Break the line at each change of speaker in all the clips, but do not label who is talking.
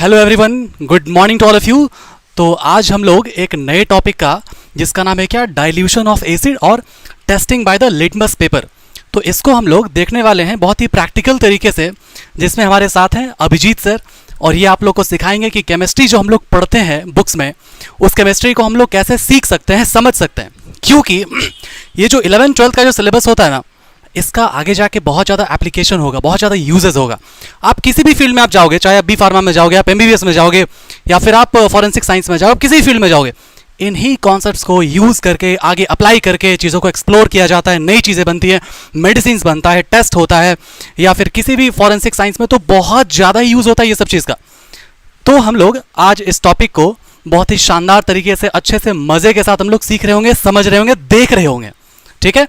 Hello everyone, good morning to all of you. तो आज हम लोग एक नए टॉपिक का जिसका नाम है क्या, डाइल्यूशन ऑफ एसिड और testing by the litmus paper. तो इसको हम लोग देखने वाले हैं बहुत ही प्रैक्टिकल तरीके से, जिसमें हमारे साथ हैं अभिजीत सर, और ये आप लोग को सिखाएंगे कि केमिस्ट्री जो हम लोग पढ़ते हैं बुक्स में, उस केमिस्ट्री को हम लोग कैसे सीख सकते हैं, समझ सकते हैं। क्योंकि ये जो 11th-12th का जो सिलेबस होता है ना, इसका आगे जाके बहुत ज़्यादा एप्लीकेशन होगा, बहुत ज़्यादा यूजेस होगा। आप किसी भी फील्ड में आप जाओगे, चाहे आप बी फार्मा में जाओगे, आप एमबीबीएस में जाओगे, या फिर आप फॉरेंसिक साइंस में जाओगे, किसी भी फील्ड में जाओगे, इन्हीं कॉन्सेप्ट्स को यूज़ करके आगे अप्लाई करके चीज़ों को एक्सप्लोर किया जाता है, नई चीज़ें बनती हैं, मेडिसिन बनता है, टेस्ट होता है, या फिर किसी भी फॉरेंसिक साइंस में तो बहुत ज़्यादा यूज़ होता है ये सब चीज़ का। तो हम लोग आज इस टॉपिक को बहुत ही शानदार तरीके से, अच्छे से, मज़े के साथ हम लोग सीख रहे होंगे, समझ रहे होंगे, देख रहे होंगे। ठीक है,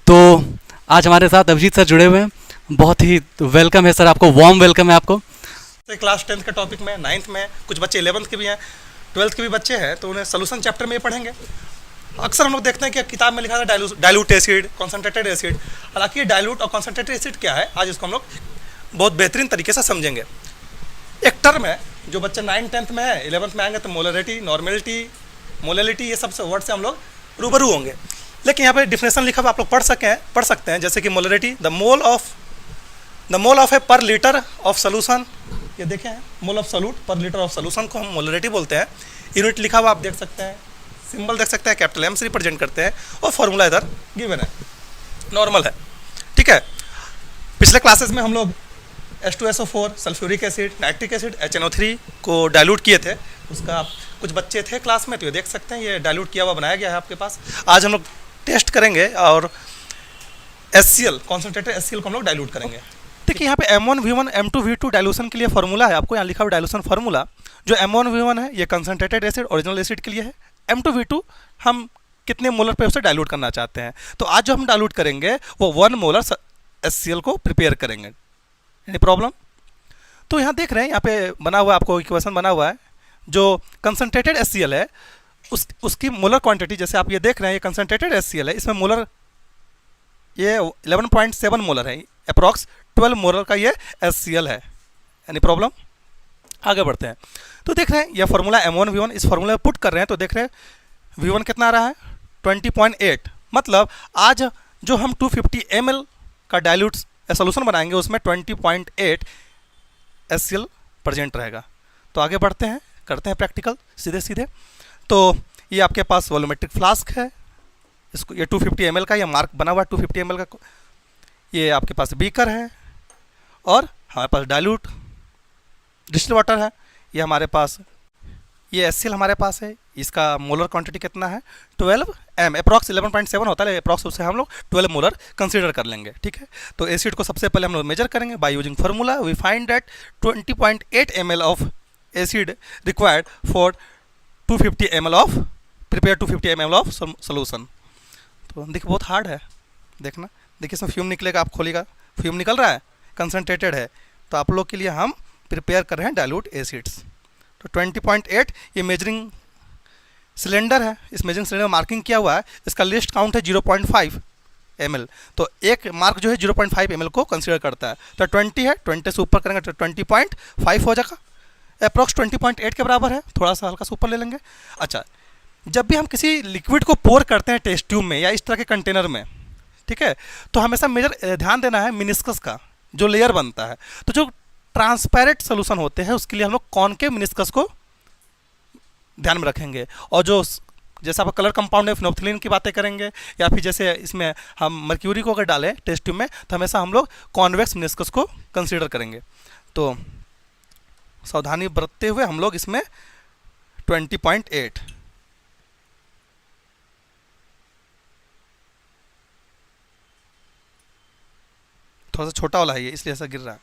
तो आज हमारे साथ अभिजीत सर जुड़े हुए हैं। बहुत ही वेलकम है सर, आपको वार्म वेलकम है आपको।
क्लास 10th का टॉपिक में, 9th में, कुछ बच्चे 11th के भी हैं, 12th के भी बच्चे हैं, तो उन्हें सोल्यूशन चैप्टर में ये पढ़ेंगे। अक्सर हम लोग देखते हैं कि किताब में लिखा था डाइल्यूट एसिड, कॉन्सेंट्रेटेड एसिड। हालांकि डाइल्यूट और कॉन्सेंट्रेटेड एसिड क्या है, आज इसको हम लोग बहुत बेहतरीन तरीके से समझेंगे। एक टर्म है जो बच्चे 9th-10th में है, 11th में आएंगे तो मोलरिटी, नॉर्मेलिटी, मोलैलिटी, ये सब वर्ड से हम लोग रूबरू होंगे। लेकिन यहाँ पे डिफिनेशन लिखा हुआ आप लोग पढ़ सकते हैं, जैसे कि मोलरिटी, द मोल ऑफ ए पर लीटर ऑफ सोल्यूशन। ये देखें, मोल ऑफ सोल्यूट पर लीटर ऑफ सोल्यूशन को हम मोलरिटी बोलते हैं। यूनिट लिखा हुआ आप देख सकते हैं, सिंबल देख सकते हैं, कैपिटल एम से रिप्रेजेंट करते हैं, और फॉर्मूला इधर गिवन है, नॉर्मल है। ठीक है, पिछले क्लासेस में हम लोग H2SO4, sulphuric acid, nitric acid, HNO3 को डाइल्यूट किए थे। उसका कुछ बच्चे थे क्लास में, तो ये देख सकते हैं, ये डाइल्यूट किया हुआ बनाया गया है आपके पास। आज हम लोग टेस्ट करेंगे और HCl, कॉन्सेंट्रेटेड HCl को हम लोग डाइल्यूट करेंगे। देखिए यहाँ पे M1V1 M2V2 डाइल्यूशन के लिए फार्मूला है, आपको यहाँ लिखा हुआ डाइल्यूशन फार्मूला। जो M1V1 है ये कंसंट्रेटेड एसिड, ओरिजिनल एसिड के लिए है। M2V2 हम कितने मोलर पे उसे डाइल्यूट करना चाहते हैं। तो आज जो हम डाइल्यूट करेंगे वो 1 मोलर HCl को प्रिपेयर करेंगे। Any problem? तो यहाँ देख रहे हैं, यहाँ पे बना हुआ है, आपको इक्वेशन बना हुआ है। जो कंसंट्रेटेड HCl है उसकी मोलर क्वांटिटी, जैसे आप ये देख रहे हैं, ये कंसंट्रेटेड HCl है, इसमें मोलर ये 11.7 मोलर है, अप्रॉक्स 12 मोलर का ये HCl है। Any problem? आगे बढ़ते हैं। तो देख रहे हैं ये फार्मूला M1V1, इस फार्मूला में पुट कर रहे हैं, तो देख रहे हैं V1 कितना आ रहा है, 20.8। मतलब आज जो हम 250 ml का डाइल्यूट सोल्यूशन बनाएंगे उसमें 20.8 HCl प्रेजेंट रहेगा। तो आगे बढ़ते हैं, करते हैं प्रैक्टिकल सीधे सीधे। तो ये आपके पास वॉल्यूमेट्रिक फ्लास्क है, इसको ये 250 ml का, ये मार्क बना हुआ है 250 ml का। ये आपके पास बीकर है, और हमारे पास डाइल्यूट डिस्टिल वाटर है। ये हमारे पास ये HCl हमारे पास है, इसका मोलर क्वांटिटी कितना है, 12 m, अप्रॉक्स 11.7 होता है, अप्रॉक्स उससे हम लोग 12 मोलर कंसीडर कर लेंगे। ठीक है, तो एसिड को सबसे पहले हम लोग मेजर करेंगे by using formula. We find that 20.8 ml of acid required for 250 ml of prepare 250 ml of solution. तो देखिए बहुत हार्ड है, देखना, देखिए इसमें फ्यूम निकलेगा, आप खोलिएगा, फ्यूम निकल रहा है, कंसनट्रेटेड है। तो आप लोग के लिए हम प्रिपेयर कर रहे हैं डाइल्यूट एसिड्स। तो 20.8 ये मेजरिंग सिलेंडर है, इस मेजरिंग सिलेंडर में मार्किंग किया हुआ है, इसका लिस्ट काउंट है 0.5 ml। तो एक मार्क जो है 0.5 ml को कंसीडर करता है। तो 20 है, 20 से ऊपर करेंगे तो 20.5 हो जाएगा, अप्रॉक्स 20.8 के बराबर है, थोड़ा सा हल्का सा ऊपर ले लेंगे। अच्छा, जब भी हम किसी लिक्विड को पोर करते हैं टेस्ट ट्यूब में या इस तरह के कंटेनर में, ठीक है, तो हमेशा मेजर ध्यान देना है मिनिस्कस का जो लेयर बनता है। तो जो ट्रांसपेरेंट सोल्यूशन होते हैं उसके लिए हम लोग कॉनकेव मिनिस्कस को ध्यान में रखेंगे। और जो जैसे आप कलर कंपाउंड है, फिनोल्फ्थालीन की बातें करेंगे, या फिर जैसे इसमें हम मर्क्यूरी को अगर डालें टेस्ट ट्यूब में, तो हमेशा हम लोग कॉन्वेक्स मिनिस्कस को कंसीडर करेंगे। तो सावधानी बरतते हुए हम लोग इसमें 20.8 थोड़ा सा छोटा वाला है ये, इसलिए ऐसा गिर रहा है।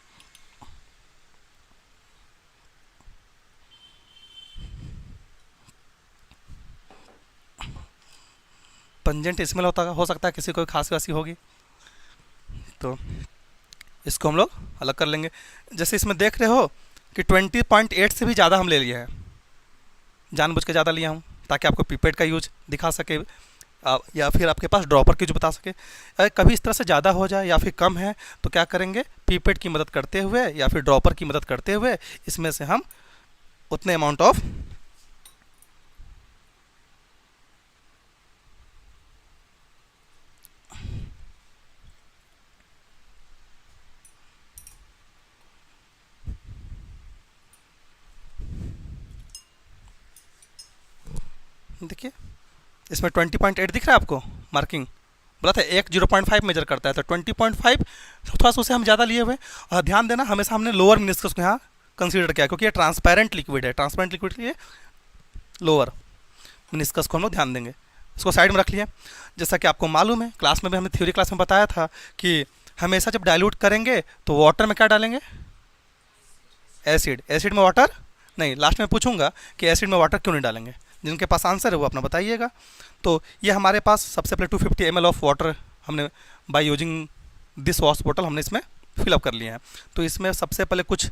पंजेंट स्मेल हो सकता है, किसी को खांसी वासी होगी, तो इसको हम लोग अलग कर लेंगे। जैसे इसमें देख रहे हो कि 20.8 से भी ज़्यादा हम ले लिए हैं, जानबूझ के ज़्यादा लिया हूँ ताकि आपको पिपेट का यूज दिखा सके। या फिर आपके पास ड्रॉपर की जो बता सके। अगर कभी इस तरह से ज़्यादा हो जाए या फिर कम है तो क्या करेंगे, पीपेट की मदद करते हुए या फिर ड्रॉपर की मदद करते हुए इसमें से हम उतने अमाउंट ऑफ देखिए इसमें 20.8 दिख रहा है आपको मार्किंग, बोला था एक 0.5 मेजर करता है तो 20.5 थोड़ा सा उसे हम ज़्यादा लिए हुए। और ध्यान देना हमेशा हमने लोअर मिनिस्कस को यहाँ कंसीडर किया क्योंकि ये ट्रांसपेरेंट लिक्विड है, ट्रांसपेरेंट लिक्विड के लिए लोअर मिनिस्कस को हम लोग ध्यान देंगे। इसको साइड में रख लिए। जैसा कि आपको मालूम है क्लास में भी हमने थ्योरी क्लास में बताया था कि हमेशा जब डाइल्यूट करेंगे तो वाटर में क्या डालेंगे, एसिड। एसिड में वाटर नहीं, लास्ट में पूछूंगा कि एसिड में वाटर क्यों नहीं डालेंगे। जिनके पास आंसर है वो अपना बताइएगा। तो ये हमारे पास सबसे पहले 250 ml ऑफ वाटर हमने बाय यूजिंग दिस वॉश बोतल हमने इसमें फिलअप कर लिए हैं। तो इसमें सबसे पहले कुछ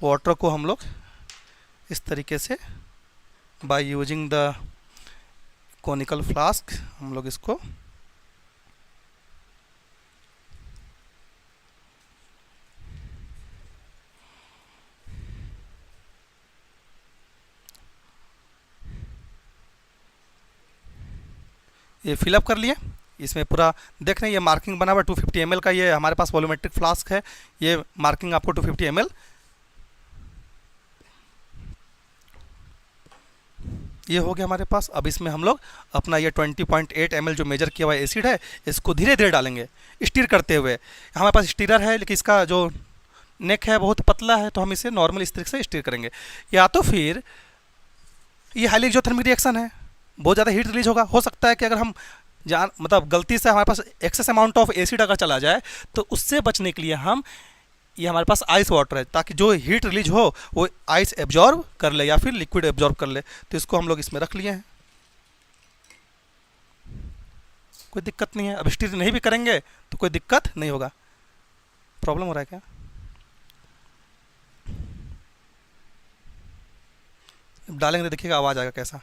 वाटर को हम लोग इस तरीके से by using the conical flask हम लोग इसको ये फिलअप कर लिए। इसमें पूरा देख रहे हैं ये मार्किंग बना हुआ 250 ml का, ये हमारे पास वॉल्यूमेट्रिक फ्लास्क है। ये मार्किंग आपको 250 ml ये हो गया हमारे पास। अब इसमें हम लोग अपना ये 20.8 ml जो मेजर किया हुआ एसिड है इसको धीरे धीरे डालेंगे स्टीर करते हुए। हमारे पास स्टीरर है लेकिन इसका जो नेक है बहुत पतला है तो हम इसे नॉर्मल इस तरीके से स्टीर करेंगे। या तो फिर ये हाईली एक्सोथर्मिक रिएक्शन है, बहुत ज़्यादा हीट रिलीज होगा। हो सकता है कि अगर हम मतलब गलती से हमारे पास एक्सेस अमाउंट ऑफ एसिड अगर चला जाए तो उससे बचने के लिए हम ये हमारे पास आइस वाटर है ताकि जो हीट रिलीज हो वो आइस एब्जॉर्ब कर ले या फिर लिक्विड एब्जॉर्ब कर ले। तो इसको हम लोग इसमें रख लिए हैं, कोई दिक्कत नहीं है। अब स्टीर नहीं भी करेंगे तो कोई दिक्कत नहीं होगा। प्रॉब्लम हो रहा है क्या? डालेंगे तो देखिएगा आवाज़ आएगा कैसा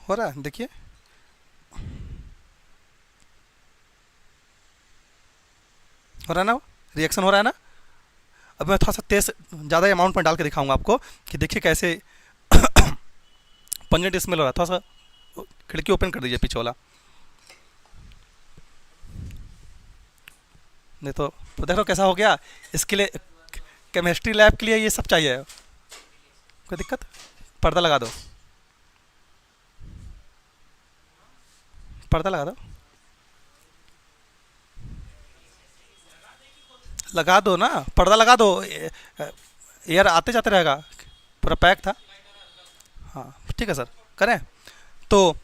हो रहा है। देखिए हो रहा है ना, रिएक्शन हो रहा है ना। अब मैं थोड़ा सा तेज ज़्यादा अमाउंट में डाल के दिखाऊंगा आपको कि देखिए कैसे पंजेंट स्मेल हो रहा है। थोड़ा सा खिड़की ओपन कर दीजिए पीछे वाला, नहीं तो देख लो कैसा हो गया। इसके लिए केमिस्ट्री लैब के लिए ये सब चाहिए। कोई दिक्कत, पर्दा लगा दो, पर्दा लगा दो, लगा दो ना, पर्दा लगा दो, एयर आते जाते रहेगा। पूरा पैक था। हाँ ठीक है सर, करें। तो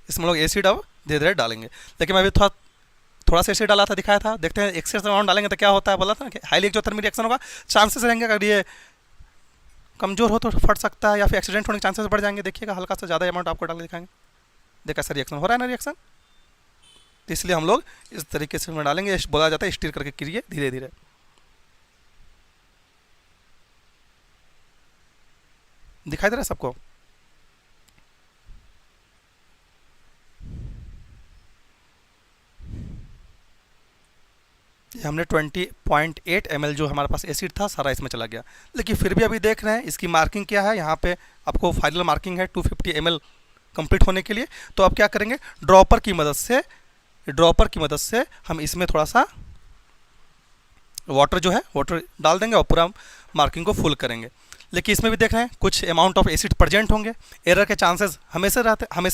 इसमें लोग एसिड अब धीरे धीरे डालेंगे। लेकिन मैं अभी थोड़ा सा एसिड डाला था, दिखाया था। देखते हैं एक्सेस अमाउंट डालेंगे तो क्या होता है। बोला था ना कि हाईली एक्सोथर्मिक रिएक्शन होगा, चांसेस रहेंगे अगर ये कमज़ोर हो तो फट सकता है या फिर एक्सीडेंट होने के चांसेस बढ़ जाएंगे। देखिएगा हल्का सा ज़्यादा अमाउंट आपको डाल के दिखाएंगे। देखा सर रिएक्शन हो रहा है ना, रिएक्शन। तो इसलिए हम लोग इस तरीके से डालेंगे। बोला जाता है स्टीर करके करिए धीरे धीरे। दिखाई दे रहा है सबको? ये हमने 20.8 ml जो हमारे पास एसिड था सारा इसमें चला गया। लेकिन फिर भी अभी देख रहे हैं इसकी मार्किंग क्या है। यहाँ पे आपको फाइनल मार्किंग है 250 ml कंप्लीट होने के लिए। तो अब क्या करेंगे, ड्रॉपर की मदद से हम इसमें थोड़ा सा वाटर जो है वाटर डाल देंगे और पूरा मार्किंग को फुल करेंगे। लेकिन इसमें भी देख रहे हैं कुछ अमाउंट ऑफ एसिड प्रेजेंट होंगे। एरर के चांसेस हमेशा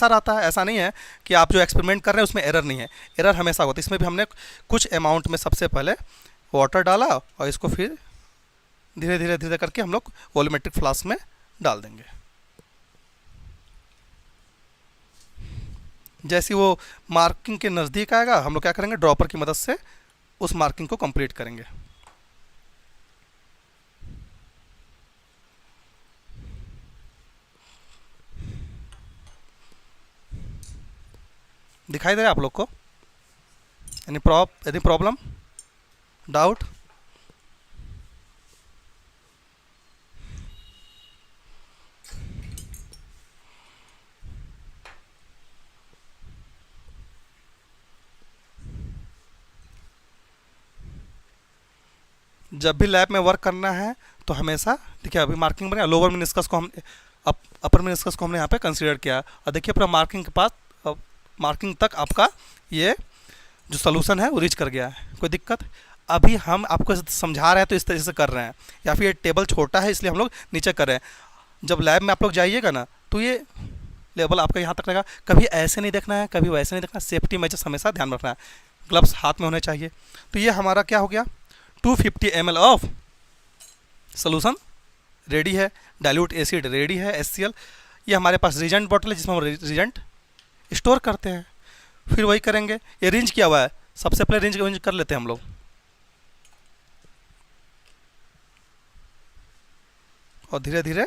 रहता है। ऐसा नहीं है कि आप जो एक्सपेरिमेंट कर रहे हैं उसमें एरर नहीं है, एरर हमेशा होता है। इसमें भी हमने कुछ अमाउंट में सबसे पहले वाटर डाला और इसको फिर धीरे धीरे करके हम लोग वॉल्यूमेट्रिक फ्लास्क में डाल देंगे। जैसे वो मार्किंग के नज़दीक आएगा हम लोग क्या करेंगे, ड्रॉपर की मदद से उस मार्किंग को कंप्लीट करेंगे। दिखाई दे रहा है आप लोग को? Any problem, doubt? जब भी लैब में वर्क करना है तो हमेशा देखिए अभी मार्किंग बना, लोअर मेनिस्कस को हम अपर मेनिस्कस को हमने यहाँ पे कंसीडर किया और देखिए पूरा मार्किंग के पास मार्किंग तक आपका ये जो सोल्यूशन है वो रीच कर गया है। कोई दिक्कत? अभी हम आपको समझा रहे हैं तो इस तरीके से कर रहे हैं, या फिर ये टेबल छोटा है इसलिए हम लोग नीचे कर रहे हैं। जब लैब में आप लोग जाइएगा ना तो ये लेवल आपका यहाँ तक रहेगा, कभी ऐसे नहीं देखना है, कभी वैसे नहीं देखना है। सेफ्टी मेजर्स हमेशा ध्यान रखना है, ग्लव्स हाथ में होने चाहिए। तो ये हमारा क्या हो गया, 250 ml ऑफ सोल्यूशन रेडी है, डाइल्यूट एसिड रेडी है HCl। ये हमारे पास रीजेंट बॉटल है जिसमें हम रीजेंट स्टोर करते हैं। फिर वही करेंगे, ये रिंज किया हुआ है, सबसे पहले रिंज कर लेते हैं हम लोग, और धीरे धीरे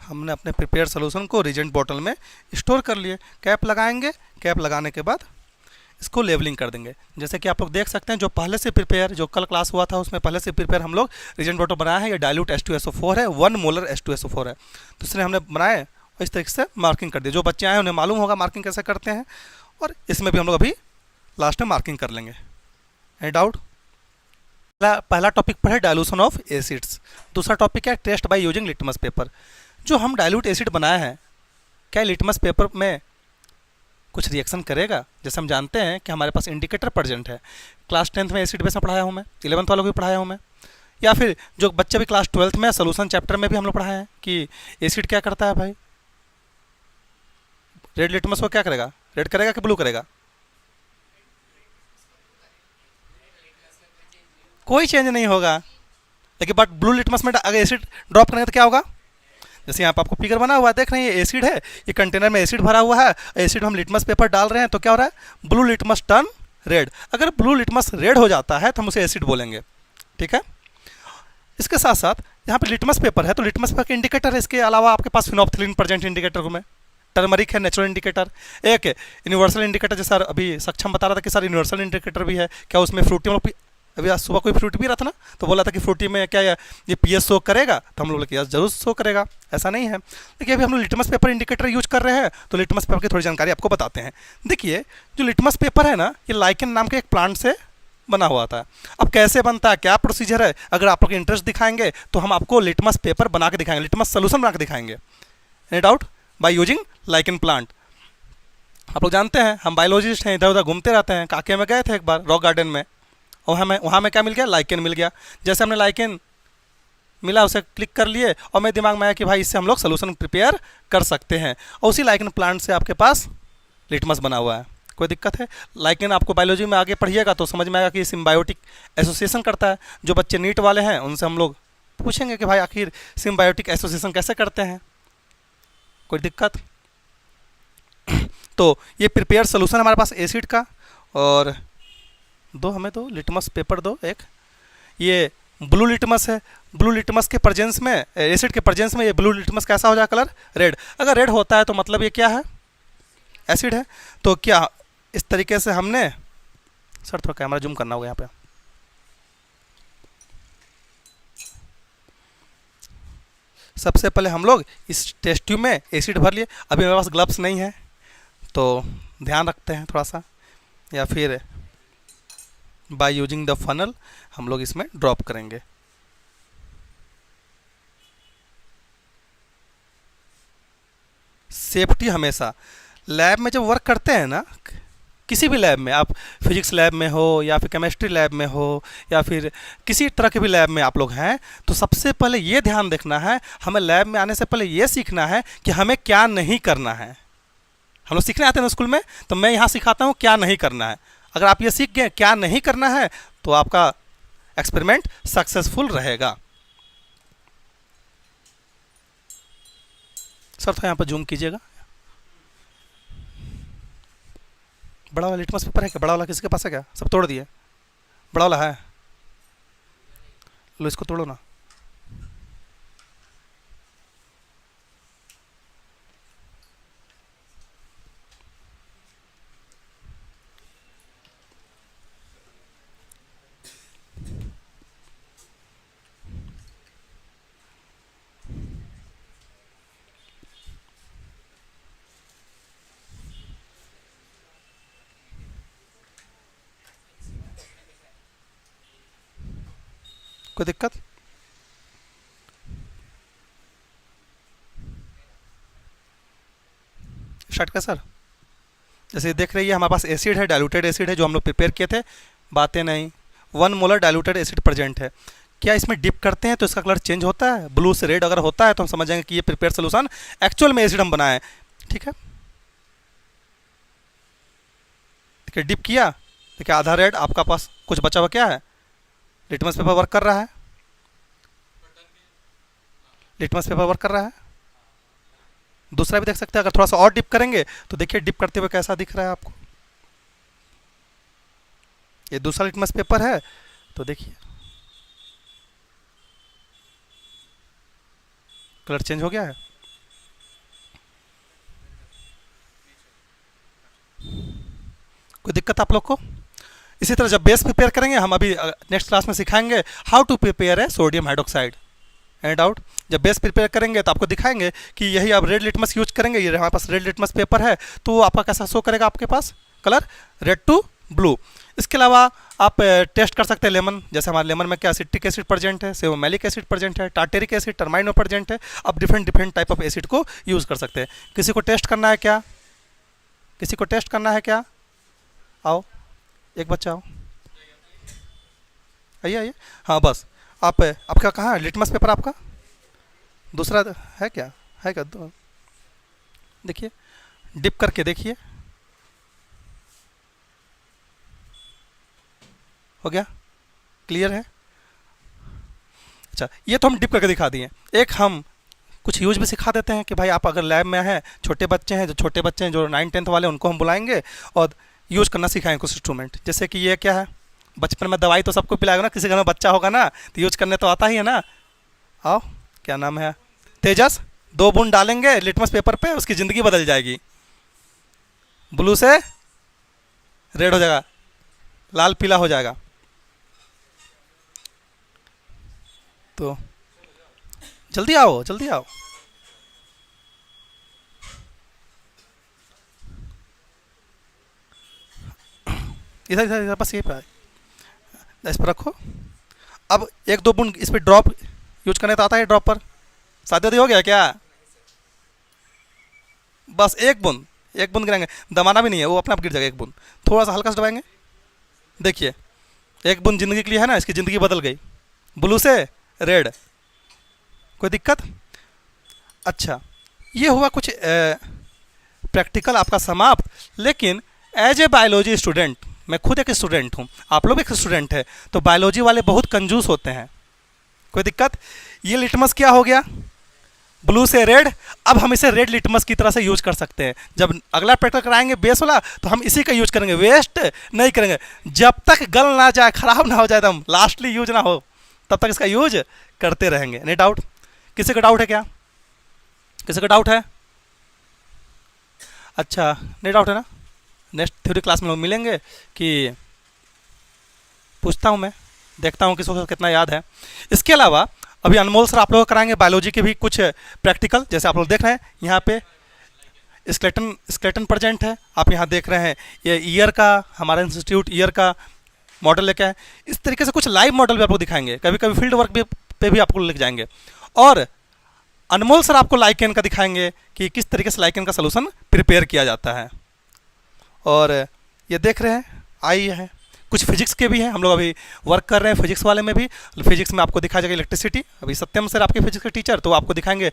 हमने अपने प्रिपेयर सोल्यूशन को रीजेंट बॉटल में स्टोर कर लिए। कैप लगाएंगे, कैप लगाने के बाद इसको लेवलिंग कर देंगे। जैसे कि आप लोग देख सकते हैं, जो पहले से प्रिपेयर, जो कल क्लास हुआ था उसमें पहले से प्रिपेयर हम लोग रीजेंट बॉटल बनाया है। ये डाइल्यूट H2SO4 है, 1 मोलर H2SO4 है। दूसरे हमने बनाए और इस तरीके से मार्किंग कर दी। जो बच्चे आए उन्हें मालूम होगा मार्किंग कैसे करते हैं, और इसमें भी हम लोग अभी लास्ट में मार्किंग कर लेंगे। Any doubt? पहला टॉपिक पर है डाइल्यूशन ऑफ एसिड्स। दूसरा टॉपिक है test by using litmus paper. जो हम डाइल्यूट एसिड बनाए हैं, क्या लिटमस पेपर में कुछ रिएक्शन करेगा? जैसे हम जानते हैं कि हमारे पास इंडिकेटर प्रेजेंट है। क्लास 10th में एसिड बेस में पढ़ाया हूँ मैं, 11th वालों को भी पढ़ाया हूँ मैं, या फिर जो बच्चे भी क्लास 12th में सोल्यूशन चैप्टर में भी हम लोग पढ़ाए हैं कि एसिड क्या करता है भाई। रेड लिटमस को क्या करेगा, रेड करेगा कि ब्लू करेगा? कोई चेंज नहीं होगा, लेकिन बट ब्लू लिटमस में अगर एसिड ड्रॉप करेंगे तो क्या होगा? जैसे यहाँ पर आपको फिगर बना हुआ है, देख रहे हैं, ये एसिड है, ये कंटेनर में एसिड भरा हुआ है, एसिड हम लिटमस पेपर डाल रहे हैं तो क्या हो रहा है, ब्लू लिटमस टर्न रेड। अगर ब्लू लिटमस रेड हो जाता है तो हम उसे एसिड बोलेंगे। ठीक है, इसके साथ साथ यहाँ पे लिटमस पेपर है तो लिटमस पेपर के इंडिकेटर है। इसके अलावा आपके पास फिनोप्थिलीन प्रेजेंट इंडिकेटर में, टर्मरिक है नेचुरल इंडिकेटर, एक यूनिवर्सल इंडिकेटर। जैसे सर अभी सक्षम बता रहा था कि सर यूनिवर्सल इंडिकेटर भी है, क्या उसमें फ्रूटी में अभी आज सुबह कोई फ्रूटी पी रहा था ना, तो बोला था कि फ्रूटी में क्या ये पीएच शो करेगा, तो हम लोग बोले जरूर शो करेगा, ऐसा नहीं है। देखिए अभी हम लोग लिटमस पेपर इंडिकेटर यूज कर रहे हैं, तो लिटमस पेपर की थोड़ी जानकारी आपको बताते हैं। देखिए जो लिटमस पेपर है ना, ये लाइकेन नाम के एक प्लांट से बना हुआ था। अब कैसे बनता है, क्या प्रोसीजर है, अगर आप लोग इंटरेस्ट दिखाएंगे तो हम आपको लिटमस पेपर बना के दिखाएंगे, लिटमस सोल्यूशन बना के दिखाएंगे। Any doubt? By using lichen plant. आप लोग जानते हैं हम बायोलॉजिस्ट हैं, इधर उधर घूमते रहते हैं। काके में गए थे एक बार रॉक गार्डन में, और वहाँ में क्या मिल गया, लाइकेन मिल गया। जैसे हमने लाइकेन मिला उसे क्लिक कर लिए, और मेरे दिमाग में आया कि भाई इससे हम लोग सोल्यूशन प्रिपेयर कर सकते हैं, और उसी लाइकेन प्लांट से आपके पास लिटमस बना हुआ है। कोई दिक्कत है? लाइकेन आपको बायोलॉजी में आगे पढ़िएगा तो समझ में आएगा कि सिम्बायोटिक एसोसिएशन करता है। जो बच्चे नीट वाले हैं उनसे हम लोग पूछेंगे कि भाई आखिर सिम्बायोटिक एसोसिएशन कैसे करते हैं। कोई दिक्कत? तो ये प्रिपेयर सोल्यूशन हमारे पास एसिड का, और दो हमें दो लिटमस पेपर दो, एक ये ब्लू लिटमस है। ब्लू लिटमस के प्रेजेंस में, एसिड के प्रेजेंस में ये ब्लू लिटमस कैसा हो जाएगा, कलर रेड। अगर रेड होता है तो मतलब ये क्या है, एसिड है। तो क्या इस तरीके से हमने, सर थोड़ा कैमरा जूम करना होगा यहाँ पे, सबसे पहले हम लोग इस टेस्ट ट्यूब में एसिड भर लिए। अभी मेरे पास ग्लव्स नहीं है तो ध्यान रखते हैं थोड़ा सा, या फिर बाय यूजिंग द फनल हम लोग इसमें ड्रॉप करेंगे। सेफ्टी हमेशा लैब में जब वर्क करते हैं ना, किसी भी लैब में, आप फिजिक्स लैब में हो या फिर केमिस्ट्री लैब में हो या फिर किसी तरह के भी लैब में आप लोग हैं, तो सबसे पहले ये ध्यान देखना है, हमें लैब में आने से पहले ये सीखना है कि हमें क्या नहीं करना है। हम लोग सीखने आते हैं ना स्कूल में, तो मैं यहाँ सिखाता हूँ क्या नहीं करना है। अगर आप ये सीख गए क्या नहीं करना है तो आपका एक्सपेरिमेंट सक्सेसफुल रहेगा। सर तो यहाँ पर जूम कीजिएगा। बड़ा वाला लिटमस पेपर है क्या? बड़ा वाला किसके पास है क्या? सब तोड़ दिए? बड़ा वाला है, लो इसको तोड़ो ना। कोई दिक्कत? स्टार्ट कर सर। जैसे देख रही है हमारे पास एसिड है, डाइल्यूटेड एसिड है जो हम लोग प्रिपेयर किए थे, बातें नहीं। 1 मोलर डाइल्यूटेड एसिड प्रेजेंट है। क्या इसमें डिप करते हैं तो इसका कलर चेंज होता है? ब्लू से रेड अगर होता है तो हम समझ जाएंगे कि ये प्रिपेयर सोल्यूशन एक्चुअल में एसिड हम बनाए, ठीक है। देखिए डिप किया, देखिए आधा रेड, आपका पास कुछ बचा हुआ क्या है? लिटमस पेपर वर्क कर रहा है, लिटमस पेपर वर्क कर रहा है। दूसरा भी देख सकते हैं, अगर थोड़ा सा और डिप करेंगे तो देखिए डिप करते हुए कैसा दिख रहा है आपको। ये दूसरा लिटमस पेपर है, तो देखिए कलर चेंज हो गया है। कोई दिक्कत आप लोग को? इसी तरह जब बेस प्रिपेयर करेंगे, हम अभी नेक्स्ट क्लास में सिखाएंगे हाउ टू प्रिपेयर है सोडियम हाइड्रोक्साइड। Any doubt? जब बेस प्रिपेयर करेंगे तो आपको दिखाएंगे कि यही आप रेड लिटमस यूज करेंगे। ये हमारे पास रेड लिटमस पेपर है, तो आपका कैसा शो करेगा आपके पास कलर? Red to blue. इसके अलावा आप टेस्ट कर सकते हैं लेमन, जैसे हमारे लेमन में क्या सिट्रिक एसिड प्रेजेंट है, सेवोमैलिक एसिड प्रेजेंट है, टार्टेरिक एसिड, टर्माइनो प्रेजेंट है। अब different different type of acid को यूज़ कर सकते हैं। किसी को टेस्ट करना है क्या? किसी को टेस्ट करना है क्या? आओ, एक बच्चा आओ, आइए आइए। हाँ बस, आप आपका कहाँ है लिटमस पेपर? आपका दूसरा है क्या? है क्या? देखिए डिप करके देखिए, हो गया? क्लियर है? अच्छा, ये तो हम डिप करके दिखा दिए। एक हम कुछ यूज भी सिखा देते हैं कि भाई आप अगर लैब में हैं, छोटे बच्चे हैं, जो 9-10 वाले उनको हम बुलाएंगे और यूज करना सिखाएंगे कुछ इंस्ट्रूमेंट। जैसे कि ये क्या है? बचपन में दवाई तो सबको पिलाएगा ना, किसी घर में बच्चा होगा ना तो यूज करने तो आता ही है ना। आओ, क्या नाम है? तेजस। 2 बूंद डालेंगे लिटमस पेपर पे, उसकी ज़िंदगी बदल जाएगी। ब्लू से रेड हो जाएगा, लाल पीला हो जाएगा। तो जल्दी आओ, जल्दी आओ। इधर इधर इधर, बस ये पे इस पर रखो। अब 1-2 बूंद इस पर ड्रॉप यूज करने तो आता है ड्रॉप पर। शादी हो गया क्या? बस 1 बूंद, 1 बूंद गिराएंगे, दबाना भी नहीं है, वो अपने आप गिर जाएगा। 1 बूंद थोड़ा सा हल्का सा दबाएंगे, देखिए 1 बूंद जिंदगी के लिए है ना, इसकी ज़िंदगी बदल गई। ब्लू से रेड। कोई दिक्कत? अच्छा, ये हुआ कुछ प्रैक्टिकल आपका समाप्त। लेकिन एज ए बायोलॉजी स्टूडेंट, मैं खुद एक स्टूडेंट हूँ, आप लोग एक स्टूडेंट है, तो बायोलॉजी वाले बहुत कंजूस होते हैं। कोई दिक्कत? ये लिटमस क्या हो गया? ब्लू से रेड। अब हम इसे रेड लिटमस की तरह से यूज कर सकते हैं। जब अगला प्रैक्टिकल कराएंगे बेस वाला, तो हम इसी का यूज करेंगे, वेस्ट नहीं करेंगे। जब तक गल ना जाए, खराब ना हो जाए, एकदम लास्टली यूज ना हो, तब तक इसका यूज करते रहेंगे। नहीं डाउट? किसी का डाउट है क्या? किसी का डाउट है? अच्छा, नहीं डाउट है ना? नेक्स्ट थ्योरी क्लास में लोग मिलेंगे कि पूछता हूँ, मैं देखता हूँ किसी को कितना याद है। इसके अलावा अभी अनमोल सर आप लोग कराएंगे बायोलॉजी के भी कुछ प्रैक्टिकल। जैसे आप लोग देख रहे हैं यहाँ पे स्केलेटन प्रेजेंट है, आप यहाँ देख रहे हैं। ये ईयर का, हमारा इंस्टीट्यूट ईयर का मॉडल लेके आए। इस तरीके से कुछ लाइव मॉडल भी आपको दिखाएंगे, कभी कभी फील्ड वर्क भी पे भी आपको लेके जाएंगे। और अनमोल सर आपको लाइकेन का दिखाएंगे कि किस तरीके से लाइकेन का सलूशन प्रिपेयर किया जाता है। और ये देख रहे हैं आई है, कुछ फिजिक्स के भी हैं, हम लोग अभी वर्क कर रहे हैं फिजिक्स वाले में भी। फिजिक्स में आपको दिखाया जाएगा इलेक्ट्रिसिटी। अभी सत्यम सर आपके फिजिक्स के टीचर, तो आपको दिखाएंगे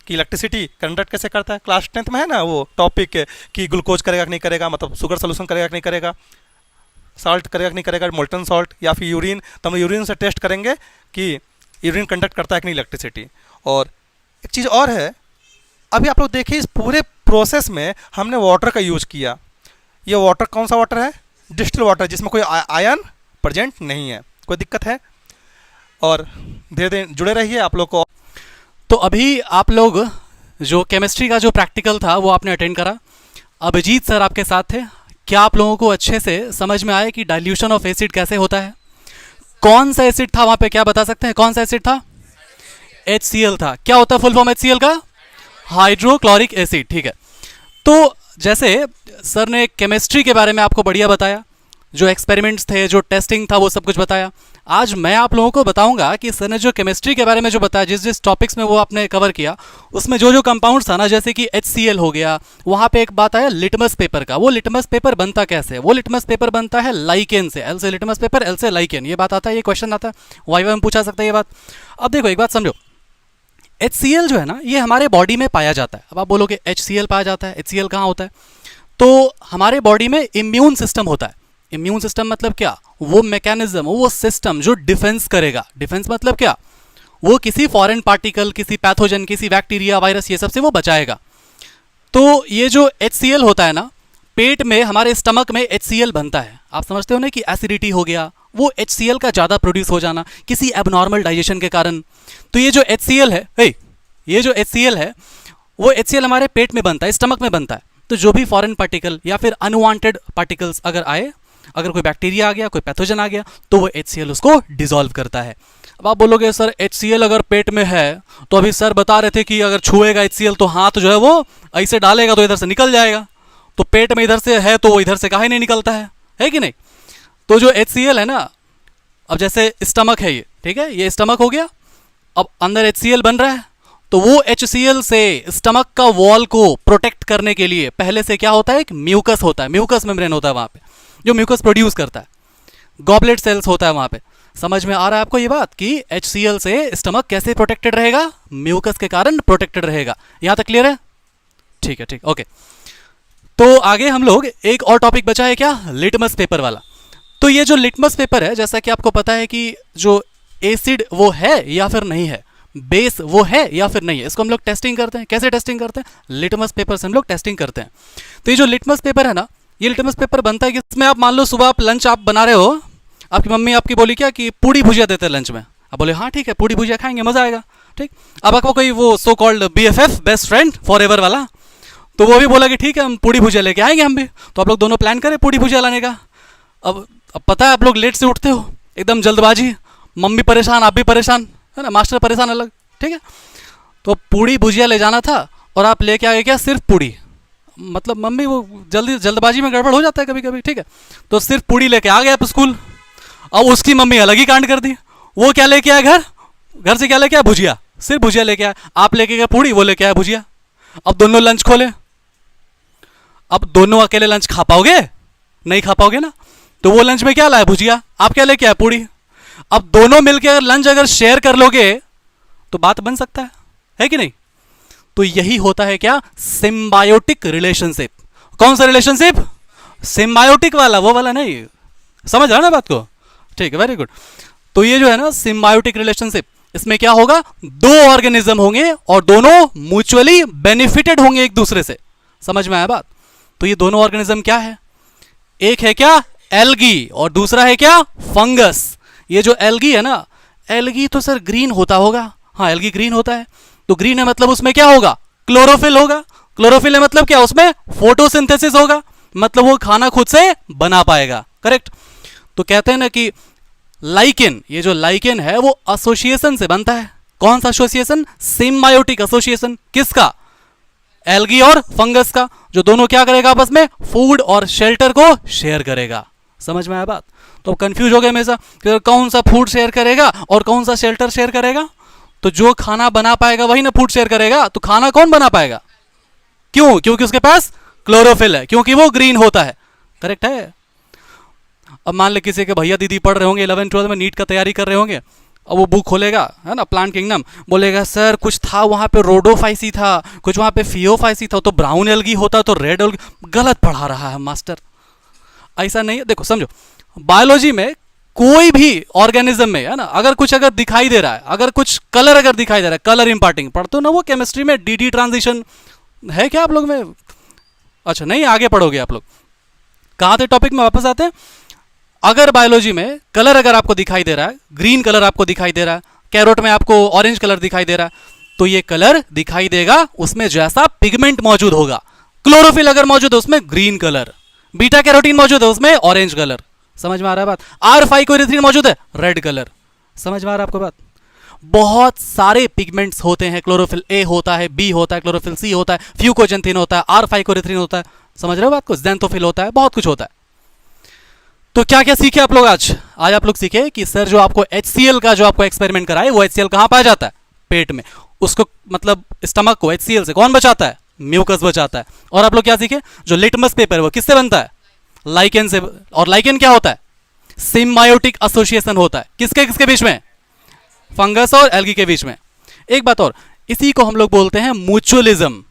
कि इलेक्ट्रिसिटी कंडक्ट कैसे करता है। क्लास 10th में है ना वो टॉपिक कि ग्लूकोज करेगा कि नहीं करेगा, मतलब शुगर सोल्यूशन करेगा कि नहीं करेगा, साल्ट करेगा कि नहीं करेगा, मोल्टन सॉल्ट या फिर यूरिन। तो हम यूरिन से टेस्ट करेंगे कि यूरिन कंडक्ट करता है कि नहीं इलेक्ट्रिसिटी। और एक चीज़ और है, अभी आप लोग देखिए इस पूरे प्रोसेस में हमने वाटर का यूज़ किया। ये वाटर कौन सा वाटर है? डिस्टिल वाटर, जिसमें कोई आयन प्रेजेंट नहीं है। कोई दिक्कत है? और धीरे धीरे जुड़े रहिए आप लोग को।
तो अभी आप लोग जो केमिस्ट्री का जो प्रैक्टिकल था वो आपने अटेंड करा। अभिजीत सर आपके साथ थे। क्या आप लोगों को अच्छे से समझ में आया कि डाइल्यूशन ऑफ एसिड कैसे होता है? कौन सा एसिड था वहाँ पे, क्या बता सकते हैं कौन सा एसिड था? HCl था। क्या होता है फुल फॉर्म HCl का? Hydrochloric acid. ठीक है, तो जैसे सर ने केमिस्ट्री के बारे में आपको बढ़िया बताया, जो एक्सपेरिमेंट्स थे, जो टेस्टिंग था, वो सब कुछ बताया। आज मैं आप लोगों को बताऊंगा कि सर ने जो केमिस्ट्री के बारे में जो बताया, जिस जिस टॉपिक्स में वो आपने कवर किया, उसमें जो जो कंपाउंड्स था ना, जैसे कि HCl हो गया, वहाँ पे एक बात आया लिटमस पेपर का। वो लिटमस पेपर बनता कैसे है? वो लिटमस पेपर बनता है लाइकेन से। एल से लिटमस पेपर, एल से लाइकेन, ये बात आता है, ये क्वेश्चन आता है, वाइवा में पूछा सकता है ये बात। अब देखो एक बात समझो, HCl जो है ना, ये हमारे बॉडी में पाया जाता है। अब आप बोलोगे HCl पाया जाता है, HCl कहाँ होता है? तो हमारे बॉडी में इम्यून सिस्टम होता है। इम्यून सिस्टम मतलब क्या? वो मैकेनिज्म, वो सिस्टम जो डिफेंस करेगा। डिफेंस मतलब क्या? वो किसी फॉरेन पार्टिकल, किसी पैथोजन, किसी बैक्टीरिया, वायरस, ये सब से वो बचाएगा। तो ये जो HCl होता है ना, पेट में हमारे स्टमक में HCl बनता है। आप समझते हो ना कि एसिडिटी हो गया, वो HCl का ज़्यादा प्रोड्यूस हो जाना किसी एबनॉर्मल डाइजेशन के कारण। तो ये जो HCl है, ये जो HCl है, वो HCl हमारे पेट में बनता है, स्टमक में बनता है। तो जो भी फॉरेन पार्टिकल या फिर अनवांटेड पार्टिकल्स अगर आए, अगर कोई बैक्टीरिया आ गया, कोई पैथोजन आ गया, तो वो HCl उसको डिसॉल्व करता है। अब आप बोलोगे सर HCl अगर पेट में है, तो अभी सर बता रहे थे कि अगर छुएगा HCl तो हाथ जो है वो ऐसे डालेगा तो इधर से निकल जाएगा। तो पेट में इधर से है तो वो इधर से काहे नहीं निकलता है कि नहीं? तो जो HCl है ना, अब जैसे स्टमक है ये, ठीक है, ये स्टमक हो गया, अब अंदर HCl बन रहा है, तो वो HCl से स्टमक का वॉल को प्रोटेक्ट करने के लिए पहले से क्या होता है? एक म्यूकस होता है, म्यूकस मेम्ब्रेन होता है वहाँ पे, जो म्यूकस प्रोड्यूस करता है। गॉबलेट सेल्स होता है वहाँ पे। समझ में आ रहा है आपको ये बात कि HCl से स्टमक कैसे प्रोटेक्टेड रहेगा? म्यूकस के कारण प्रोटेक्टेड रहेगा। यहाँ तक क्लियर है? ठीक है, ठीक, ओके। तो आगे हम लोग एक और टॉपिक बचा है, क्या? लिटमस पेपर वाला। तो ये जो लिटमस पेपर है, जैसा कि आपको पता है कि जो एसिड वो है या फिर नहीं है, बेस वो है या फिर नहीं है, इसको हम लोग टेस्टिंग करते हैं। कैसे टेस्टिंग करते हैं? लिटमस पेपर से हम लोग टेस्टिंग करते हैं। तो ये जो लिटमस पेपर है ना, ये लिटमस पेपर बनता है कि इसमें आप मान लो सुबह आप लंच आप बना रहे हो, आपकी मम्मी आपकी बोली क्या कि पूड़ी भुजिया देते हैं लंच में। आप बोले हाँ ठीक है, पूड़ी भुजिया खाएंगे, मजा आएगा, ठीक। अब आपको कोई वो so called BFF, best friend for ever वाला, तो वो भी बोला कि ठीक है हम पूड़ी भुजिया लेके आएंगे हम भी। तो आप लोग दोनों प्लान करें पूड़ी भुजिया लाने का। अब पता है आप लोग लेट से उठते हो, एकदम जल्दबाजी, मम्मी परेशान, आप भी परेशान, है ना, मास्टर परेशान अलग, ठीक है। तो पूड़ी भुजिया ले जाना था और आप लेके आ गए क्या? सिर्फ पूड़ी। मतलब मम्मी वो जल्दबाजी में गड़बड़ हो जाता है कभी कभी, ठीक है। तो सिर्फ पूड़ी लेके आ गए आप स्कूल। अब उसकी मम्मी अलग ही कांड कर दी। वो क्या लेके आया घर से क्या लेके आया? भुजिया, सिर्फ भुजिया लेके आया। आप लेके गए पूड़ी, वो लेके आया भुजिया। अब दोनों लंच खोले, अब दोनों अकेले लंच खा पाओगे? नहीं खा पाओगे ना। तो वो लंच में क्या लाया? भुजिया। आप क्या लेके आए? पूड़ी। अब दोनों मिलकर अगर लंच अगर शेयर कर लोगे तो बात बन सकता है कि नहीं? तो यही होता है क्या? Symbiotic relationship. कौन सा रिलेशनशिप? सिम्बायोटिक वाला, वो वाला नहीं। समझ रहा ना बात को? ठीक है, वेरी गुड। तो ये जो है ना सिम्बायोटिक रिलेशनशिप, इसमें क्या होगा? दो ऑर्गेनिज्म होंगे और दोनों म्यूचुअली बेनिफिटेड होंगे एक दूसरे से। समझ में आया बात? तो ये दोनों ऑर्गेनिज्म क्या है? एक है क्या? एल्गी, और दूसरा है क्या? फंगस। ये जो एल्गी है ना, एल्गी तो सर ग्रीन होता होगा। हाँ, एल्गी ग्रीन होता है। तो ग्रीन है मतलब उसमें क्या होगा? क्लोरोफिल होगा। क्लोरोफिल है मतलब क्या? उसमें फोटोसिंथेसिस होगा, मतलब वो खाना खुद से बना पाएगा, करेक्ट। तो कहते हैं ना कि लाइकेन, ये जो लाइकेन है वो एसोसिएशन से बनता है। कौन सा एसोसिएशन? Symbiotic association. किसका? एल्गी और फंगस का, जो दोनों क्या करेगा आपस में? फूड और शेल्टर को शेयर करेगा। समझ में आया बात? तो कंफ्यूज हो गए हमेशा कि कौन सा फूड शेयर करेगा और कौन सा शेल्टर शेयर करेगा। तो जो खाना बना पाएगा वही ना फूड शेयर करेगा। तो खाना कौन बना पाएगा? क्यों? क्योंकि उसके पास क्लोरोफिल है, क्योंकि वो ग्रीन होता है, करेक्ट है। अब मान ले किसी के भैया दीदी पढ़ रहे होंगे 11th-12th में, नीट का तैयारी कर रहे होंगे, अब वो बुक खोलेगा, है ना, प्लांट किंगडम, बोलेगा सर कुछ था वहाँ पे रोडोफाइसी था, कुछ वहाँ पे फियोफाइसी था, तो ब्राउन एल्गी होता तो रेड एल्गी। गलत पढ़ा रहा है मास्टर, ऐसा नहीं है। देखो समझो, बायोलॉजी में कोई भी ऑर्गेनिज्म में, है ना, अगर कुछ अगर दिखाई दे रहा है, अगर कुछ कलर अगर दिखाई दे रहा है, कलर इंपार्टिंग पढ़ते हो ना वो केमिस्ट्री में, डी ट्रांजिशन है क्या आप लोग में? अच्छा नहीं, आगे पढ़ोगे आप लोग। कहाँ थे टॉपिक में? वापस आते हैं। अगर बायोलॉजी में कलर अगर आपको दिखाई दे रहा है, ग्रीन कलर आपको दिखाई दे रहा है, कैरोट में आपको ऑरेंज कलर दिखाई दे रहा है, तो ये कलर दिखाई देगा उसमें जैसा पिगमेंट मौजूद होगा। क्लोरोफिल अगर मौजूद है उसमें ग्रीन कलर, बीटा कैरोटीन मौजूद है उसमें ऑरेंज कलर। समझ में आ रहा है बात? R-फाइकोएरिथ्रिन मौजूद है, रेड कलर। समझ में आ रहा है आपको बात? बहुत सारे पिगमेंट्स होते हैं। क्लोरोफिल ए होता है, बी होता है, क्लोरोफिल सी होता है, फ्यूकोजेंथिन होता है, R-फाइकोएरिथ्रिन होता है। समझ रहे हो बात को? ज़ैंथोफिल होता है, बहुत कुछ होता है। तो क्या क्या सीखे आप लोग आज? आज आप लोग सीखे कि सर जो आपको HCl का जो आपको एक्सपेरिमेंट कराए वो HCl कहाँ पाया जाता है? पेट में। उसको मतलब स्टमक को HCl से कौन बचाता है? म्यूकस बचाता है। और आप लोग क्या सीखे? जो लिटमस पेपर वो किससे बनता है? लाइकेन से। और लाइकेन क्या होता है? सिम्बायोटिक एसोसिएशन होता है किसके किसके बीच में? फंगस और एल्गी के बीच में। एक बात और, इसी को हम लोग बोलते हैं म्यूचुअलिज्म।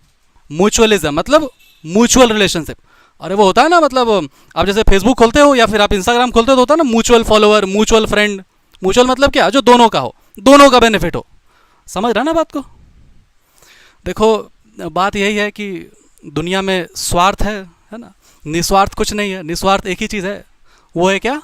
म्यूचुअलिज्म मतलब म्यूचुअल रिलेशनशिप। अरे वो होता है ना, मतलब आप जैसे फेसबुक खोलते हो या फिर आप इंस्टाग्राम खोलते हो तो होता है ना mutual follower, mutual friend. Mutual मतलब क्या? जो दोनों का हो, दोनों का बेनिफिट हो। समझ रहा ना बात को? देखो बात यही है कि दुनिया में स्वार्थ है ना, निस्वार्थ कुछ नहीं है। निस्वार्थ एक ही चीज़ है, वो है क्या?